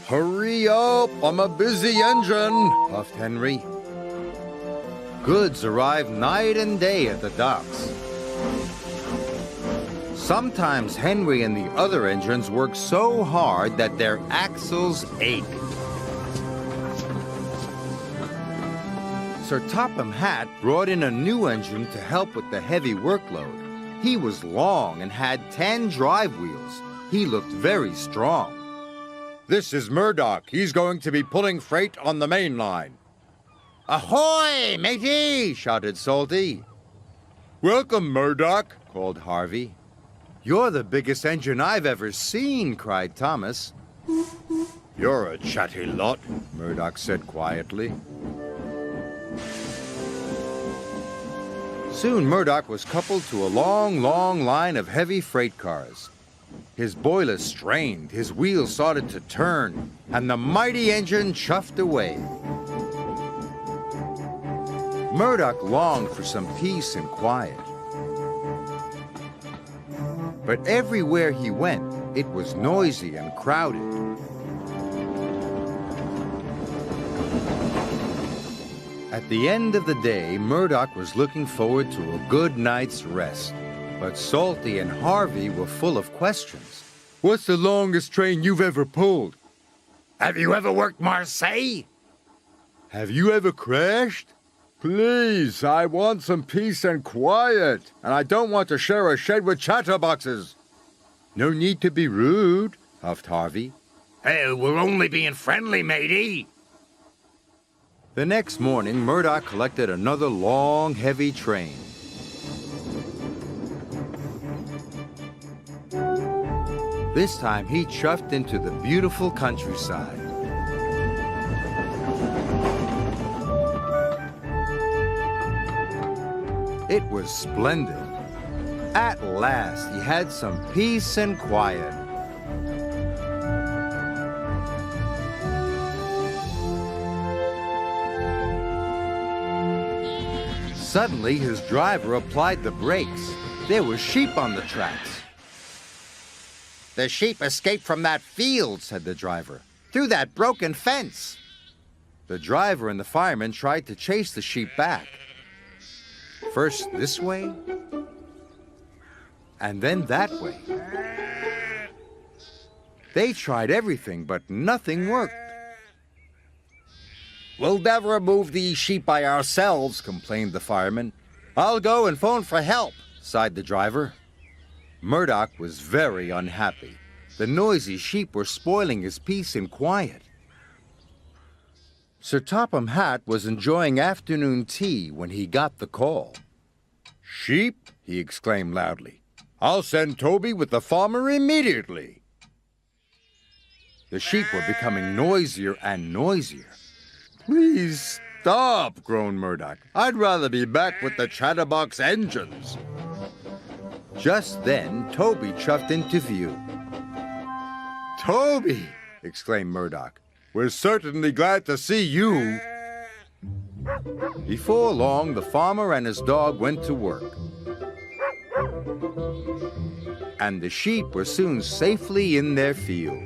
Hurry up, I'm a busy engine, puffed Henry. Goods arrived night and day at the docks. Sometimes Henry and the other engines worked so hard that their axles ached. Sir Topham Hatt brought in a new engine to help with the heavy workload. He was long and had 10 drive wheels. He looked very strong. This is Murdoch. He's going to be pulling freight on the main line. Ahoy, matey! Shouted Salty. Welcome, Murdoch, called Harvey. You're the biggest engine I've ever seen, cried Thomas. You're a chatty lot, Murdoch said quietly. Soon Murdoch was coupled to a long, long line of heavy freight cars. His boilers strained, his wheels started to turn, and the mighty engine chuffed away. Murdoch longed for some peace and quiet. But everywhere he went, it was noisy and crowded. At the end of the day, Murdoch was looking forward to a good night's rest. But Salty and Harvey were full of questions. What's the longest train you've ever pulled? Have you ever worked Marseille? Have you ever crashed? Please, I want some peace and quiet, and I don't want to share a shed with chatterboxes. No need to be rude, huffed Harvey. Hey, we're only being friendly, matey. The next morning, Murdoch collected another long, heavy train. This time, he chuffed into the beautiful countryside. It was splendid. At last, he had some peace and quiet. Suddenly, his driver applied the brakes. There were sheep on the tracks. The sheep escaped from that field, said the driver, through that broken fence. The driver and the fireman tried to chase the sheep back. First this way, and then that way. They tried everything, but nothing worked. We'll never move these sheep by ourselves, complained the fireman. I'll go and phone for help, sighed the driver. Murdoch was very unhappy. The noisy sheep were spoiling his peace and quiet. Sir Topham Hatt was enjoying afternoon tea when he got the call. Sheep? He exclaimed loudly. I'll send Toby with the farmer immediately. The sheep were becoming noisier and noisier. Please stop, groaned Murdoch. I'd rather be back with the chatterbox engines. Just then, Toby chuffed into view. Toby, exclaimed Murdoch. We're certainly glad to see you. Before long, the farmer and his dog went to work. And the sheep were soon safely in their field.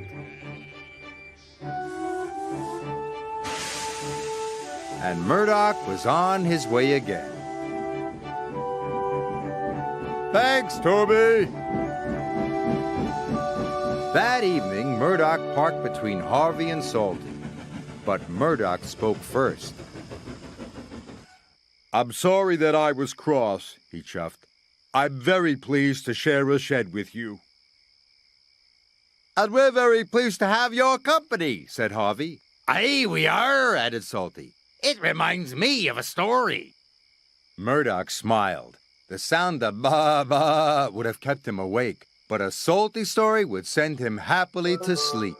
And Murdoch was on his way again. Thanks, Toby. That evening, Murdoch parked between Harvey and Salty. But Murdoch spoke first. I'm sorry that I was cross, he chuffed. I'm very pleased to share a shed with you. And we're very pleased to have your company, said Harvey. Aye, we are, added Salty. It reminds me of a story. Murdoch smiled. The sound of ba-ba would have kept him awake, but a Salty story would send him happily to sleep.